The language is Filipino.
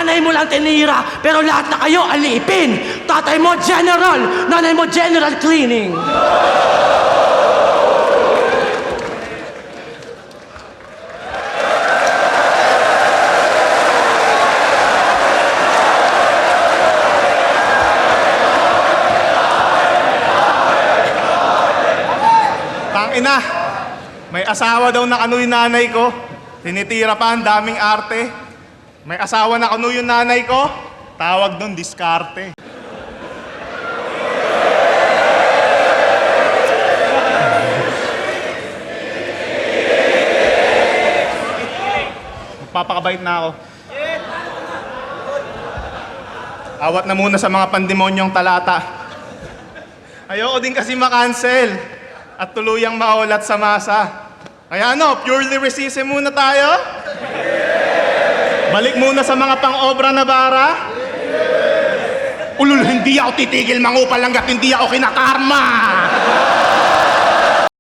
Nanay mo lang tinira, pero lahat na kayo alipin. Tatay mo, general. Nanay mo, general cleaning. Ina, may asawa daw na kanu yung nanay ko. Tinitira pa, ang daming arte. May asawa na kanu yung nanay ko. Tawag doon, diskarte. Magpapakabait na ako. Awat na muna sa mga pandemonyong talata. Ayoko din kasi makancel at tuluyang maulat sa masa. Kaya ano, pure lyricism muna tayo? Balik muna sa mga pang-obra na bara? Ulul, hindi ako titigil mangupal hanggat hindi ako kinakarma!